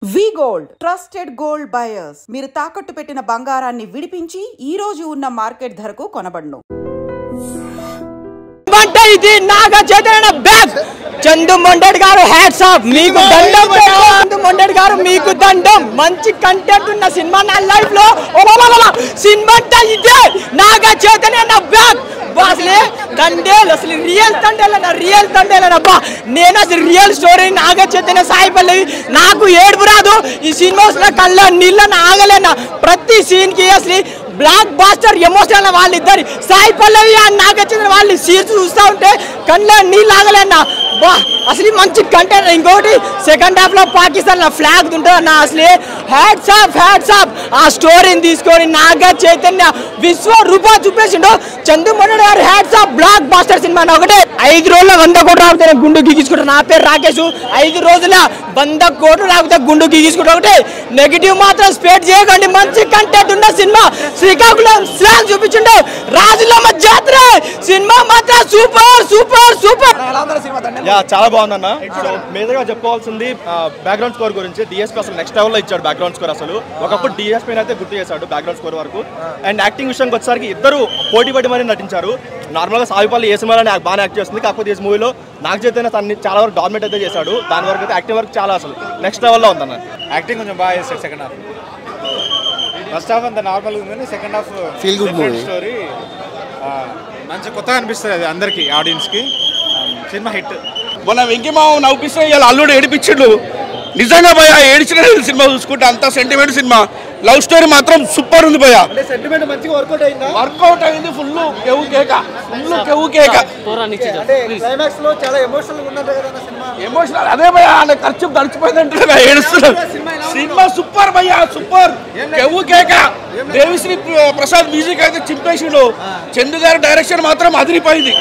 వి gold trusted gold buyers మీరు తాకట్టు పెట్టిన బంగారాన్ని విడిపించి ఈ రోజు ఉన్న మార్కెట్ ధరకు కొనబడును. ఇది నాగ చైతన్య బ్యాక్ చందు మొండెడ్ గారు హ్యాట్స్ ఆఫ్ మీకు దండం. చందు మొండెడ్ గారు మీకు దండం. మంచి కంటెంట్ ఉన్న సినిమా నా లైఫ్ లో సినిమా ఇదే నాగ చైతన్య బ్యాక్. అసలు తండేలు అసలు రియల్ తండేలు అబ్బా. నేను అసలు రియల్ స్టోరీ నాగ చైతన్య సాయి పల్లవి నాకు ఏడుపు రాదు. ఈ సినిమా కళ్ళ నీళ్ళని ఆగలేనా. ప్రతి సీన్ కి అసలు బ్లాక్ బాస్టర్ ఎమోషనల్ వాళ్ళిద్దరు సాయి పల్లవి అని నాగ చైతన్య వాళ్ళు సీన్స్ చూస్తూ ఉంటే కళ్ళ నీళ్ళు ఆగలేనా. బా అసలు మంచి కంటెంట్. ఇంకోటి సెకండ్ హాఫ్ లో పాకిస్తాన్ ఫ్లాగ్ ఉంటుంది అన్న. అసలు హ్యాట్స్ ఆఫ్ ఆ స్టోరీని తీసుకొని నాగ చైతన్య విశ్వరూపా చూపేసిండు. చందు మొండెడ్ గారు hats off. Blockbuster cinema ఒకటే 5 రోజుల్లో 100 కోట్లు రాకపోతే గుండు గీగించుకుంటారు. నా పేరు రాకేష్. 5 రోజుల 100 కోట్లు రాకపోతే గుండు గీగించుకుంటారు. ఒకటే నెగిటివ్ మాత్రం స్ప్రెడ్ చేయకండి. మంచి కంటెంట్ ఉన్న సినిమా. శ్రీకాకుళం స్లాంగ్ చూపించిండు. రాజులమ్మ జాతర సినిమా మాత్రం సూపర్ సూపర్ సూపర్. చాలా బాగుందన్న. సో మేజర్ గా చెప్పుకోవాల్సింది బ్యాక్గ్రౌండ్ స్కోర్ గురించి. డిఎస్పీ అసలు నెక్స్ట్ లెవెల్ లో ఇచ్చాడు బ్యాక్గ్రౌండ్ స్కోర్. అసలు ఒకప్పుడు డిఎస్పీ అయితే గుర్తు చేశాడు బ్యాక్గ్రౌండ్ స్కోర్ వరకు. అండ్ యాక్టింగ్ విషయానికి వచ్చేసరికి ఇద్దరు పోటీ పడి మరీ నటించారు. నార్మల్గా సాయిపల్లి ఏ సినిమాలో బాగా యాక్ట్ చేస్తుంది. కాకపోతే ఈ మూవీలో నాగ చైతన్య తన్ని చాలా వరకు డామినేట్ అయితే చేశాడు. దాని వరకు అయితే యాక్టింగ్ వరకు చాలా అసలు నెక్స్ట్ లెవెల్లో ఉందన్న. యాక్టింగ్ కొంచెం బాగా చేస్తాడు సెకండ్ హాఫ్. ఫస్ట్ హాఫ్ అంతా నార్మల్ ఉందని second half feel good movie story. మంచి కొత్తగా అనిపిస్తుంది అది అందరికి ఆడియన్స్కి. Cinema hit. మొన్న వెంకీమావ నవ్విస్తే ఇలా అల్లుడు ఏడిపించిండు. నిజంగా భయ ఏడిచిన సినిమా చూసుకుంటే అంత సెంటిమెంట్ సినిమా. లవ్ స్టోరీ మాత్రం సూపర్ ఉంది భయ. సెంటిమెంట్ మంచిగా వర్కౌట్ అయింది. ఫుల్ కేవు కేక. క్లైమాక్స్ లో చాలా ఎమోషనల్ ఉన్నది కదా సినిమా. ఎమోషనల్ అదే భయ. ఆయన ఖర్చు తడిచిపోయిందంటే ఏడుస్తున్నాడు. సినిమా సూపర్ భయ, సూపర్ కేవు కేక. దేవిశ్రీ ప్రసాద్ మ్యూజిక్ అయితే చింపేసిండు. చందు గారి డైరెక్షన్ మాత్రం అదిరిపోయింది.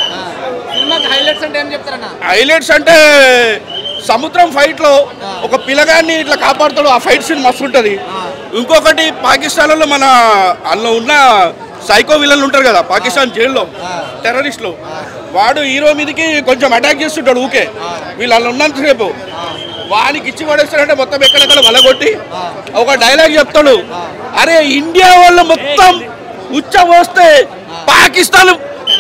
హైలైట్స్ అంటే సముద్రం ఫైట్ లో ఒక పిల్లగాన్ని ఇట్లా కాపాడుతాడు. ఆ ఫైట్ సీన్ మస్తు ఉంటుంది. ఇంకొకటి పాకిస్తాన్లో మన అందులో ఉన్న సైకో విలన్లు ఉంటారు కదా పాకిస్తాన్ జైల్లో టెర్రరిస్టులు. వాడు హీరో మీదకి కొంచెం అటాక్ చేస్తుంటాడు ఊకే. వీళ్ళు అందులో ఉన్నంతసేపు వానికి ఇచ్చి పడేస్తాడంటే మొత్తం ఎక్కడెక్కడ వలగొట్టి ఒక డైలాగ్ చెప్తాడు. అరే ఇండియా వాళ్ళు మొత్తం ఉచ్చ పోస్తే పాకిస్తాన్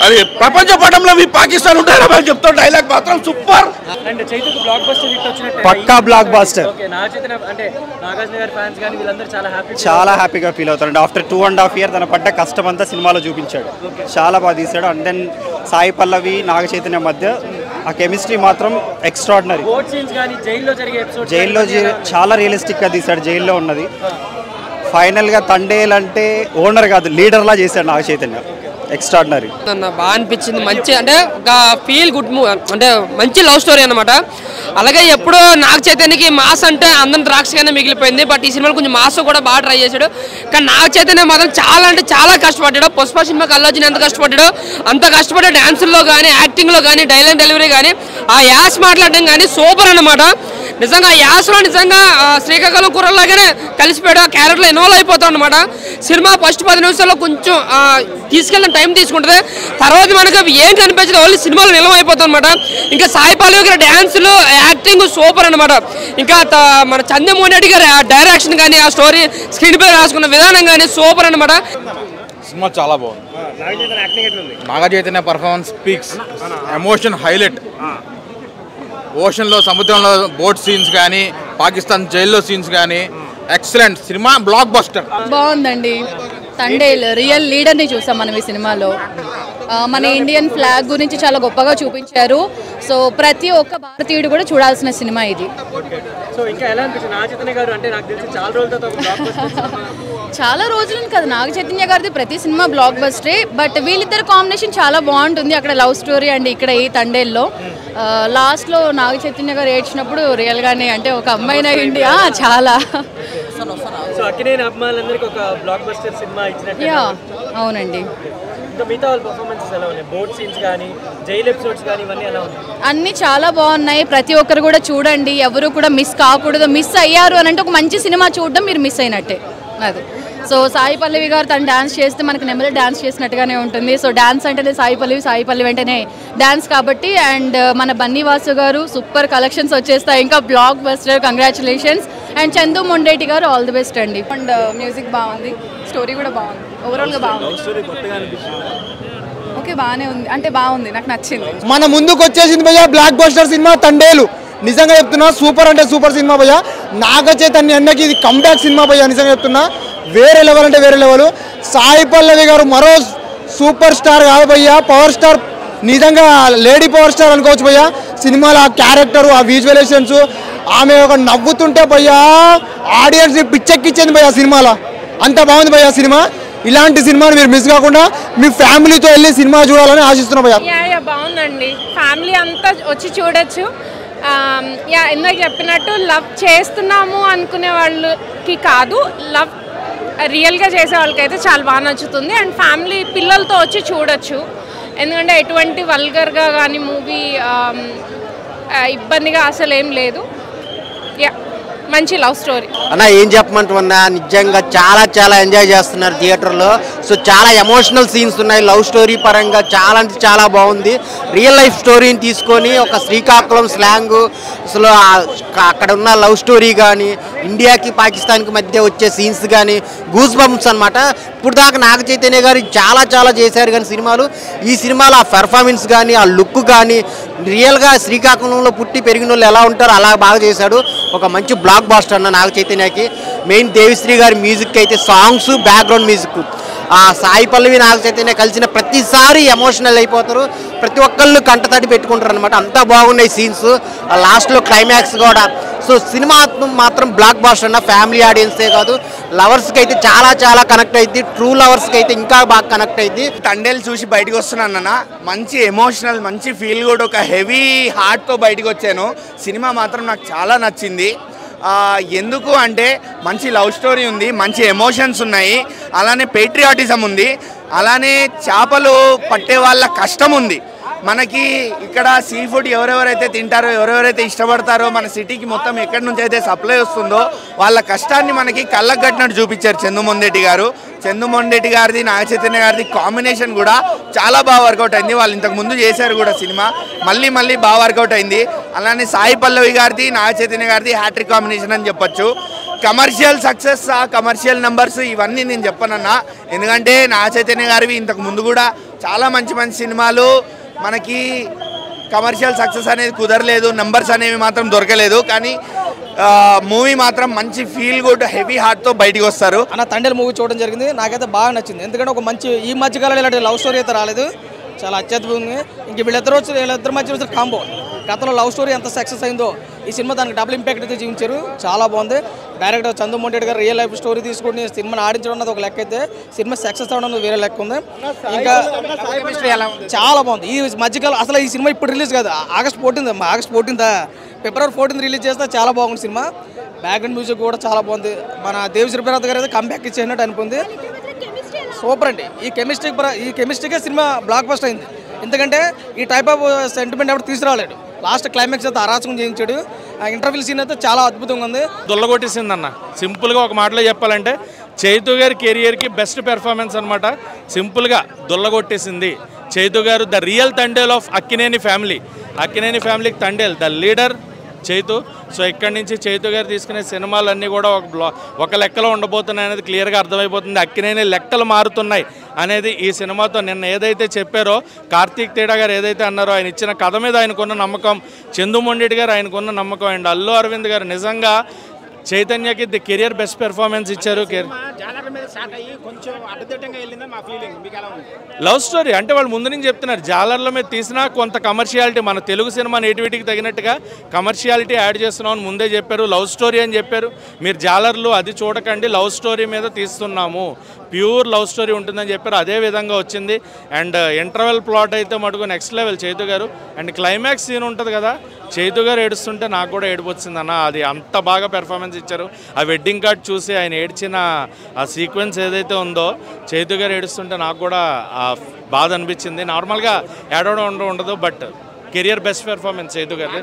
అది ప్రపంచ పటంలో మీ పాకిస్తాన్ ఉంటారా అని చెప్తాడు. డైలాగ్ మాత్రం సూపర్. పక్కా బ్లాక్ బాస్టర్. చాలా హ్యాపీగా ఫీల్ అవుతాడు. ఆఫ్టర్ 2.5 years తన పడ్డ కష్టం అంతా సినిమాలో చూపించాడు. చాలా బాగా తీశాడు. అండ్ దెన్ సాయి పల్లవి నాగ చైతన్య మధ్య ఆ కెమిస్ట్రీ మాత్రం ఎక్స్ట్రాడినరీ. జైల్లో చాలా రియలిస్టిక్గా తీశాడు. జైల్లో ఉన్నది ఫైనల్గా తండేల్ అంటే ఓనర్ కాదు లీడర్లా చేశాడు నాగ చైతన్య. ఎక్స్ట్రాడినరీ. బాగా అనిపించింది. మంచి అంటే ఒక ఫీల్ గుడ్ మూవీ. అంటే మంచి లవ్ స్టోరీ అనమాట. అలాగే ఎప్పుడో నాగ చైతన్యకి మాస్ అంటే అందరం ద్రాక్షగానే మిగిలిపోయింది. బట్ ఈ సినిమాలో కొంచెం మాస్ కూడా బాగా ట్రై చేశాడు. కానీ నాగ చైతన్య మాత్రం చాలా అంటే చాలా కష్టపడ్డాడు. పుష్ప సినిమాకి అల్లు అర్జున్ ఎంత కష్టపడ్డాడో అంత కష్టపడ్డాడు. డాన్సుల్లో కానీ యాక్టింగ్లో కానీ డైలాగ్ డెలివరీ కానీ ఆ యాస్ మాట్లాడడం కానీ సూపర్ అనమాట. నిజంగా యాస్లో నిజంగా శ్రీకాకుళం కూరల్లాగానే కలిసిపోయాడు. ఆ క్యారెక్టర్లో ఇన్వాల్వ్ అయిపోతాడు అనమాట. సినిమా ఫస్ట్ 10 నిమిషాల్లో కొంచెం తీసుకెళ్ళిన టైం తీసుకుంటుంది. తర్వాత మనకు ఏం కనిపించదు. ఓన్లీ సినిమాలో నిలవ అయిపోతాం అనమాట. ఇంకా సాయి పల్లవి గారి డ్యాన్సులు యాక్టింగ్ సూపర్ అనమాట. ఇంకా మన చందు మొండెడ్ గారి డైరెక్షన్ కానీ ఆ స్టోరీ స్క్రీన్ పై రాసుకున్న విధానం కానీ సూపర్ అనమాట. సినిమా చాలా బాగుంది. Naga Chaitanya performance speaks. Emotion highlight. ఓషన్లో సముద్రంలో బోట్ సీన్స్ కానీ పాకిస్తాన్ జైల్లో సీన్స్ కానీ ఎక్సలెంట్. Cinema block buster. బాగుందండి. తండేల్ రియల్ లీడర్ని చూసాం మనం ఈ సినిమాలో. మన ఇండియన్ ఫ్లాగ్ గురించి చాలా గొప్పగా చూపించారు. సో ప్రతి ఒక్క భారతీయుడు కూడా చూడాల్సిన సినిమా ఇది. చాలా రోజులని కదా నాగ చైతన్య గారిది ప్రతి సినిమా బ్లాక్ బస్టరే. బట్ వీళ్ళిద్దరు కాంబినేషన్ చాలా బాగుంటుంది. అక్కడ లవ్ స్టోరీ అండ్ ఇక్కడ ఈ తండేల్లో లాస్ట్లో నాగ చైతన్య గారు ఏడ్చినప్పుడు రియల్గానే అంటే ఒక అమ్మాయిన ఇండియా చాలా. అవునండి. అన్ని చాలా బాగున్నాయి. ప్రతి ఒక్కరు కూడా చూడండి. ఎవరు కూడా మిస్ కాకూడదు. మిస్ అయ్యారు అని అంటే ఒక మంచి సినిమా చూడడం మీరు మిస్ అయినట్టే. అది సో సాయి పల్లవి గారు తను డాన్స్ చేస్తే మనకి నెమ్మది డాన్స్ చేసినట్టుగానే ఉంటుంది. సో డాన్స్ అంటేనే సాయి పల్లవి వెంటనే డాన్స్ కాబట్టి. అండ్ మన బన్నీ వాసు గారు సూపర్ కలెక్షన్స్ వచ్చేస్తాయి, ఇంకా block buster, congratulations. And Chandu Mondeti గారు ఆల్ ది బెస్ట్ అండి. అండ్ మ్యూజిక్ బాగుంది, స్టోరీ కూడా బాగుంది, ఓవరాల్గా బాగుంది. ఓకే బాగానే ఉంది, అంటే బాగుంది, నాకు నచ్చింది. మన ముందుకు వచ్చేసింది భయ్యా బ్లాక్ బస్టర్ సినిమా తండేలు. నిజంగా చెప్తున్నా సూపర్ అంటే సూపర్ సినిమా భయ్యా. నాగ చైతన్య అన్నకి ఇది కంబ్యాక్ సినిమా భయ్యా. నిజంగా చెప్తున్నా వేరే లెవెల్ అంటే వేరే లెవెల్. సాయి పల్లవి గారు మరో సూపర్ స్టార్ కాదు భయ్యా, పవర్ స్టార్. నిజంగా లేడీ పవర్ స్టార్ అనుకోవచ్చు భయ్యా. సినిమాలో ఆ క్యారెక్టర్, ఆ విజువలైజేషన్స్, ఆమె ఒక నవ్వుతుంటే భయ్యా ఆడియన్స్ని పిచ్చెక్కిచ్చింది భయ్యా సినిమాలో. అంత బాగుంది భయ్యా సినిమా. ఇలాంటి సినిమాని మీరు మిస్ కాకుండా మీ ఫ్యామిలీతో వెళ్ళి సినిమా చూడాలని ఆశిస్తున్నా భయ్యా. బాగుందండి, ఫ్యామిలీ అంతా వచ్చి చూడొచ్చు. ఇందాక చెప్పినట్టు లవ్ చేస్తున్నాము అనుకునే వాళ్ళకి కాదు, లవ్ రియల్గా చేసే వాళ్ళకైతే చాలా బాగా నచ్చుతుంది. అండ్ ఫ్యామిలీ పిల్లలతో వచ్చి చూడొచ్చు, ఎందుకంటే ఎటువంటి వల్గర్గా కానీ మూవీ ఇబ్బందిగా అసలు ఏం లేదు. మంచి లవ్ స్టోరీ అన్న. ఏం చెప్పమంటున్నా, నిజంగా చాలా చాలా ఎంజాయ్ చేస్తున్నారు థియేటర్లో. సో చాలా ఎమోషనల్ సీన్స్ ఉన్నాయి, లవ్ స్టోరీ పరంగా చాలా అంటే చాలా బాగుంది. రియల్ లైఫ్ స్టోరీని తీసుకొని ఒక శ్రీకాకుళం స్లాంగ్, అసలు అక్కడ ఉన్న లవ్ స్టోరీ కానీ, ఇండియాకి పాకిస్తాన్కి మధ్య వచ్చే సీన్స్ కానీ గూస్ బంప్స్ అనమాట. ఇప్పుడు దాకా నాగ చైతన్య గారు చాలా చాలా చేశారు కానీ సినిమాలు, ఈ సినిమాలో ఆ పెర్ఫార్మెన్స్ కానీ, ఆ లుక్ కానీ, రియల్గా శ్రీకాకుళంలో పుట్టి పెరిగిన వాళ్ళు ఎలా ఉంటారో అలా బాగా చేశాడు. ఒక మంచి బ్లాక్ బాస్టర్ అన్న నాగ చైతన్యకి. మెయిన్ దేవిశ్రీ గారి మ్యూజిక్ అయితే సాంగ్స్, బ్యాక్గ్రౌండ్ మ్యూజిక్, ఆ సాయి పల్లవి నాగ చైతన్య కలిసిన ప్రతిసారి ఎమోషనల్ అయిపోతారు, ప్రతి ఒక్కళ్ళు కంటతడి పెట్టుకుంటారు అనమాట. అంతా బాగున్నాయి సీన్స్, లాస్ట్లో క్లైమాక్స్ కూడా. సో సినిమా మాత్రం బ్లాక్ బాస్టర్ అన్న. ఫ్యామిలీ ఆడియన్సే కాదు, లవర్స్కి అయితే చాలా చాలా కనెక్ట్ అయింది, ట్రూ లవర్స్కి అయితే ఇంకా బాగా కనెక్ట్ అయింది. తండేలు చూసి బయటకు వస్తున్నాను అన్న, మంచి ఎమోషనల్, మంచి ఫీల్ కూడా, ఒక హెవీ హార్ట్తో బయటకు వచ్చాను. సినిమా మాత్రం నాకు చాలా నచ్చింది. ఎందుకు అంటే మంచి లవ్ స్టోరీ ఉంది, మంచి ఎమోషన్స్ ఉన్నాయి, అలానే పేట్రియాటిజం ఉంది, అలానే చేపలు పట్టే వాళ్ళ కష్టం ఉంది. మనకి ఇక్కడ సీ ఫుడ్ ఎవరెవరైతే తింటారో, ఎవరెవరైతే ఇష్టపడతారో, మన సిటీకి మొత్తం ఎక్కడి నుంచి అయితే సప్లై వస్తుందో వాళ్ళ కష్టాన్ని మనకి కళ్ళకు కట్టినట్టు చూపించారు చందు మొండేటి గారు. చందు మొండేటి గారిది, నాగ చైతన్య గారిది కాంబినేషన్ కూడా చాలా బాగా వర్కౌట్ అయింది. వాళ్ళు ఇంతకుముందు చేశారు కూడా సినిమా, మళ్ళీ బాగా వర్కౌట్ అయింది. అలానే సాయి పల్లవి గారిది, నాగ చైతన్య గారిది హ్యాట్రిక్ కాంబినేషన్ అని చెప్పొచ్చు. కమర్షియల్ సక్సెస్, కమర్షియల్ నెంబర్స్ ఇవన్నీ నేను చెప్పనన్నా, ఎందుకంటే నాగ చైతన్య గారివి ఇంతకు ముందు కూడా చాలా మంచి మంచి సినిమాలు మనకి కమర్షియల్ సక్సెస్ అనేది కుదరలేదు, నెంబర్స్ అనేవి మాత్రం దొరకలేదు. కానీ మూవీ మాత్రం మంచి ఫీల్ గుడ్, హెవీ హార్ట్తో బయటికి వస్తారు. అన్న తండేలు మూవీ చూడడం జరిగింది, నాకైతే బాగా నచ్చింది. ఎందుకంటే ఒక మంచి ఈ మధ్యకాలంలో ఇలాంటి లవ్ స్టోరీ అయితే రాలేదు, చాలా అత్యద్భుతంగా. ఇంక వీళ్ళిద్దరి మధ్య వచ్చిన కాంబో, గతంలో లవ్ స్టోరీ ఎంత సక్సెస్ అయిందో ఈ సినిమా దానికి డబుల్ ఇంపాక్ట్ అయితే చూపించారు, చాలా బాగుంది. డైరెక్టర్ చందు మొండేటి గారు రియల్ లైఫ్ స్టోరీ తీసుకుని సినిమాని ఆడించడం అన్నది ఒక లెక్క అయితే, సినిమా సక్సెస్ అవడం వేరే లెక్క ఉంది. ఇంకా చాలా బాగుంది ఈ మధ్యకాలం. అసలు ఈ సినిమా ఇప్పుడు రిలీజ్ కాదు, ఆగస్ట్ 14 ఫిబ్రవరి 14 రిలీజ్ చేస్తే చాలా బాగుంది సినిమా. బ్యాక్గ్రౌండ్ మ్యూజిక్ కూడా చాలా బాగుంది. మన దేవిశ్రీ ప్రసాద్ గారు అయితే కంబ్యాక్ ఇచ్చేసినట్టు అనిపింది. సూపర్ అండి. ఈ కెమిస్ట్రీకే సినిమా బ్లాక్ బస్టర్ అయింది. ఎందుకంటే ఈ టైప్ ఆఫ్ సెంటిమెంట్ ఎవరు తీసుకురాలేడు. లాస్ట్ క్లైమాక్స్ అయితే అరాచకం చేయించాడు. ఆ ఇంటర్వ్యూ సీన్ అయితే చాలా అద్భుతంగా ఉంది. దొల్లగొట్టేసింది అన్న. సింపుల్గా ఒక మాటలో చెప్పాలంటే చైతు గారి కెరియర్కి బెస్ట్ పెర్ఫార్మెన్స్ అనమాట. సింపుల్గా దొల్లగొట్టేసింది చైతు గారు. The real Thandel of Akkineni ఫ్యామిలీకి Thandel, the leader Chaitu. So ఇక్కడి నుంచి చైతు గారు తీసుకునే సినిమాలన్నీ కూడా ఒక లెక్కలో ఉండబోతున్నాయి అనేది క్లియర్గా అర్థమైపోతుంది. అక్కినేని లెక్కలు మారుతున్నాయి అనేది ఈ సినిమాతో. నిన్న ఏదైతే చెప్పారో కార్తీక్ తేడా గారు ఏదైతే అన్నారో, ఆయన ఇచ్చిన కథ మీద ఆయనకున్న నమ్మకం, చందు మొండేటి గారు ఆయనకున్న నమ్మకం, అండ్ అల్లు అరవింద్ గారు నిజంగా చైతన్యకి ది కెరియర్ బెస్ట్ పెర్ఫార్మెన్స్ ఇచ్చారు. లవ్ స్టోరీ అంటే వాళ్ళు ముందు నుంచి చెప్తున్నారు, జాలర్ల మీద తీసినా కొంత కమర్షియాలిటీ, మన తెలుగు సినిమా నేటివిటీకి తగినట్టుగా కమర్షియాలిటీ యాడ్ చేస్తున్నామని ముందే చెప్పారు. లవ్ స్టోరీ అని చెప్పారు. మీరు జాలర్లు అది చూడకండి, లవ్ స్టోరీ మీద తీస్తున్నాము, ప్యూర్ లవ్ స్టోరీ ఉంటుందని చెప్పారు. అదే విధంగా వచ్చింది. అండ్ ఇంటర్వెల్ ప్లాట్ అయితే మటుకు నెక్స్ట్ లెవెల్ చైతు గారు. అండ్ క్లైమాక్స్ సీన్ ఉంటుంది కదా, చైతు గారు ఏడుస్తుంటే నాకు కూడా ఏడుపు వచ్చిందన్న. అది అంత బాగా పెర్ఫార్మెన్స్ ఇచ్చారు. ఆ వెడ్డింగ్ కార్డ్ చూసి ఆయన ఏడ్చిన ఆ సీక్వెన్స్ ఏదైతే ఉందో, చైతు గారు ఏడుస్తుంటే నాకు కూడా బాధ అనిపించింది. నార్మల్గా ఏడవడం ఉండదు, but career best performance Chaitu గారు.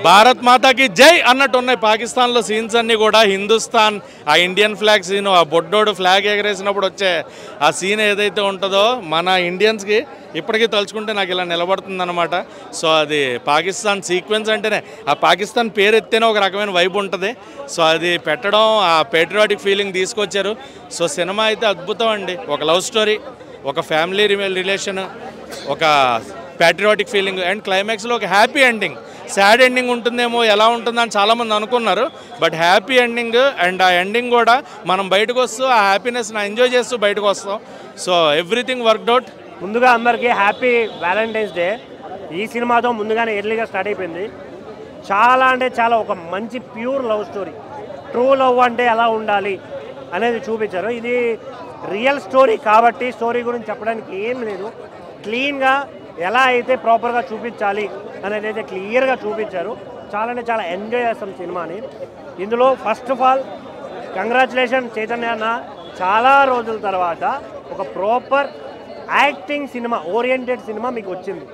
భారత్ మాతాకి జై అన్నట్టు ఉన్నాయి. పాకిస్తాన్లో సీన్స్ అన్నీ కూడా హిందుస్థాన్, ఆ ఇండియన్ ఫ్లాగ్ సీను, ఆ బొడ్డోడు ఫ్లాగ్ ఎగరేసినప్పుడు వచ్చే ఆ సీన్ ఏదైతే ఉంటుందో మన ఇండియన్స్కి ఇప్పటికీ తలుచుకుంటే నాకు ఇలా నిలబడుతుంది అనమాట. సో అది పాకిస్తాన్ సీక్వెన్స్ అంటేనే ఆ పాకిస్తాన్ పేరు ఎత్తేనే ఒక రకమైన వైబ్ ఉంటుంది. సో అది పెట్టడం ఆ పేట్రియాటిక్ ఫీలింగ్ తీసుకొచ్చారు. సో సినిమా అయితే అద్భుతం అండి. ఒక లవ్ స్టోరీ, ఒక ఫ్యామిలీ రిలేషన్, ఒక ప్యాట్రియాటిక్ ఫీలింగ్ అండ్ క్లైమాక్స్లో ఒక హ్యాపీ ఎండింగ్. సాడ్ ఎండింగ్ ఉంటుందేమో, ఎలా ఉంటుందని చాలామంది అనుకున్నారు, బట్ హ్యాపీ ఎండింగ్. అండ్ ఆ ఎండింగ్ కూడా మనం బయటకు వస్తూ ఆ హ్యాపీనెస్ని ఎంజాయ్ చేస్తూ బయటకు వస్తాం. So everything worked out. ముందుగా అందరికీ హ్యాపీ వ్యాలంటైన్స్ డే. ఈ సినిమాతో ముందుగానే ఎర్లీగా స్టార్ట్ అయిపోయింది. చాలా అంటే చాలా ఒక మంచి pure love story. True love అంటే ఎలా ఉండాలి అనేది చూపించారు. ఇది రియల్ స్టోరీ కాబట్టి స్టోరీ గురించి చెప్పడానికి ఏం లేదు. క్లీన్గా ఎలా అయితే ప్రాపర్గా చూపించాలి అనేది అయితే క్లియర్గా చూపించారు. చాలా అంటే చాలా ఎంజాయ్ చేస్తాం సినిమాని. ఇందులో first of all congratulation Chaitanya అన్న. చాలా రోజుల తర్వాత ఒక proper acting cinema, oriented cinema మీకు వచ్చింది.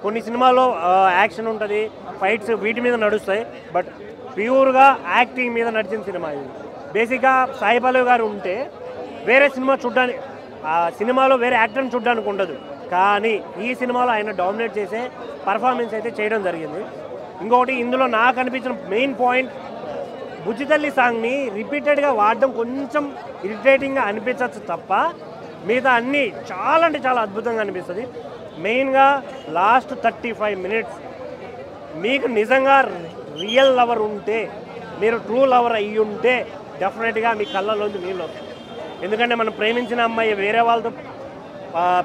కొన్ని సినిమాల్లో యాక్షన్ ఉంటుంది, ఫైట్స్ వీటి మీద నడుస్తాయి, బట్ ప్యూర్గా యాక్టింగ్ మీద నడిచిన సినిమా ఇది. బేసిక్గా సాయి పల్లవి గారు ఉంటే వేరే సినిమా చూడడానికి, ఆ సినిమాలో వేరే యాక్టర్ని చూడడానికి ఉండదు, కానీ ఈ సినిమాలో ఆయన డామినేట్ చేసే పర్ఫార్మెన్స్ అయితే చేయడం జరిగింది. ఇంకొకటి ఇందులో నాకు అనిపించిన మెయిన్ పాయింట్, బుజ్జితల్లి సాంగ్ని రిపీటెడ్గా వాడడం కొంచెం ఇరిటేటింగ్గా అనిపించవచ్చు తప్ప మిగతా అన్నీ చాలా అంటే చాలా అద్భుతంగా అనిపిస్తుంది. మెయిన్గా లాస్ట్ 35 మినిట్స్ మీకు నిజంగా రియల్ లవర్ ఉంటే, మీరు ట్రూ లవర్ అయ్యి ఉంటే డెఫినెట్గా మీ కళ్ళలోంచి నీళ్ళు వస్తాయి. ఎందుకంటే మనం ప్రేమించిన అమ్మాయి వేరే వాళ్ళతో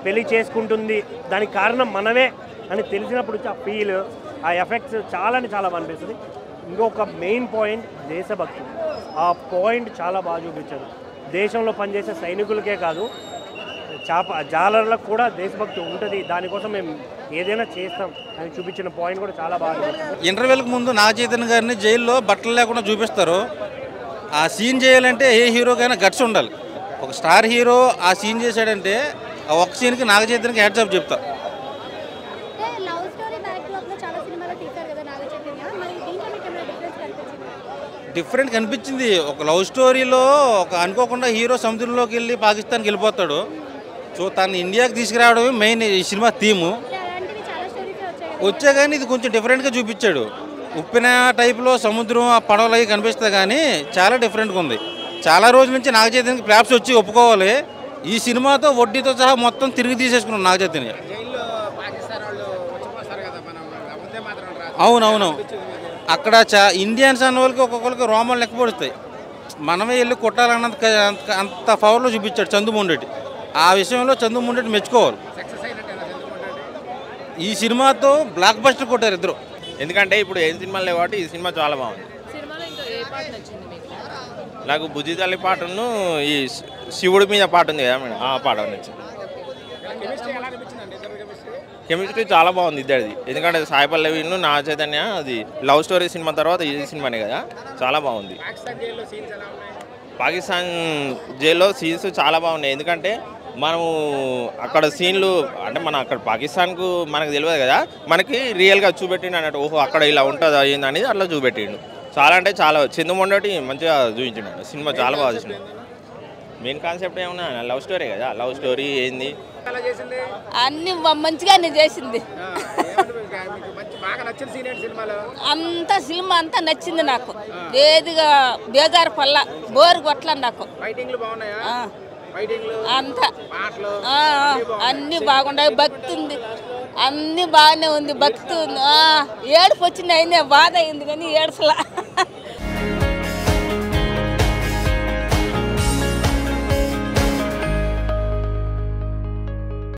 పెళ్లి చేసుకుంటుంది, దానికి కారణం మనమే అని తెలిసినప్పుడు ఆ ఫీల్, ఆ ఎఫెక్ట్స్ చాలా అంటే చాలా అనిపిస్తుంది. ఇంకొక మెయిన్ పాయింట్ దేశభక్తి. ఆ పాయింట్ చాలా బాగా చూపించారు. దేశంలో పనిచేసే సైనికులకే కాదు, జాలర్లకు కూడా దేశభక్తి ఉంటుంది, దానికోసం మేము ఏదైనా చేస్తాం అని చూపించిన పాయింట్ కూడా చాలా బాగా. ఇంటర్వెల్కి ముందు నాగ చైతన్య గారిని జైల్లో బట్టలు లేకుండా చూపిస్తారు. ఆ సీన్ చేయాలంటే ఏ హీరోకైనా గట్స్ ఉండాలి. ఒక స్టార్ హీరో ఆ సీన్ చేశాడంటే ఆ ఒక్క సీన్కి నాగ చైతన్యకి హెడ్స్ అప్ చెప్తా. డిఫరెంట్ కనిపించింది. ఒక లవ్ స్టోరీలో ఒక అనుకోకుండా హీరో సముద్రంలోకి వెళ్ళి పాకిస్తాన్కి వెళ్ళిపోతాడు. సో తను ఇండియాకి తీసుకురావడమే మెయిన్ ఈ సినిమా థీము. వచ్చా కానీ ఇది కొంచెం డిఫరెంట్గా చూపించాడు. ఉప్పిన టైప్లో సముద్రం ఆ పడవలు అవి కనిపిస్తుంది, కానీ చాలా డిఫరెంట్గా ఉంది. చాలా రోజుల నుంచి నాగ చైతన్యకి క్లాప్స్ వచ్చి ఒప్పుకోవాలి. ఈ సినిమాతో వడ్డీతో సహా మొత్తం తిరిగి తీసేసుకున్నాం నాగ చైతన్య. అవునవును, అక్కడ ఇండియన్స్ అన్న వాళ్ళకి ఒక్కొక్కరికి రోమాలు లెక్క పొడుస్తాయి. మనమే వెళ్ళి కొట్టాలన్నంత అంత పవర్లో చూపించాడు చందుమోహన్. ఆ విషయంలో చందుమోహన్ మెచ్చుకోవాలి. ఈ సినిమాతో బ్లాక్ బస్టర్ కొట్టారు ఇద్దరు. ఎందుకంటే ఇప్పుడు ఏం సినిమాలు లేవు కాబట్టి ఈ సినిమా చాలా బాగుంది. నాకు బుజ్జితల్లి పాటను ఈ శివుడి మీద పాట ఉంది కదా మేడం, ఆ పాట నచ్చింది. కెమిస్ట్రీ చాలా బాగుంది ఇద్దరిది. ఎందుకంటే సాయి పల్లవిను నాగ చైతన్య, అది లవ్ స్టోరీ సినిమా తర్వాత ఈ సినిమానే కదా, చాలా బాగుంది. పాకిస్తాన్ జైల్లో సీన్స్ చాలా బాగున్నాయి. ఎందుకంటే మనము అక్కడ సీన్లు అంటే మన అక్కడ పాకిస్తాన్కు మనకు తెలియదు కదా, మనకి రియల్గా చూపెట్టిండు అన్నట్టు. ఓహో అక్కడ ఇలా ఉంటుందా ఏంది అనేది అట్లా చూపెట్టిండు. చాలా అంటే చాలా చందుమొండటి మంచిగా చూపించిండు సినిమా, చాలా బాగా చూసిండు. మెయిన్ కాన్సెప్ట్ ఏమన్నా లవ్ స్టోరీ కదా, లవ్ స్టోరీ ఏంది అన్ని మంచిగానే చేసింది. అంత సినిమా అంతా నచ్చింది నాకు. ఏదిగా బేజారు పల్ల బోరు కొట్ల నాకు. అంతా అన్ని బాగున్నాయి. భక్తి ఉంది, అన్ని బాగానే ఉంది. భక్తి ఉంది. ఏడుపు వచ్చింది, అయిందే బాధ అయింది కానీ ఏడుపులా.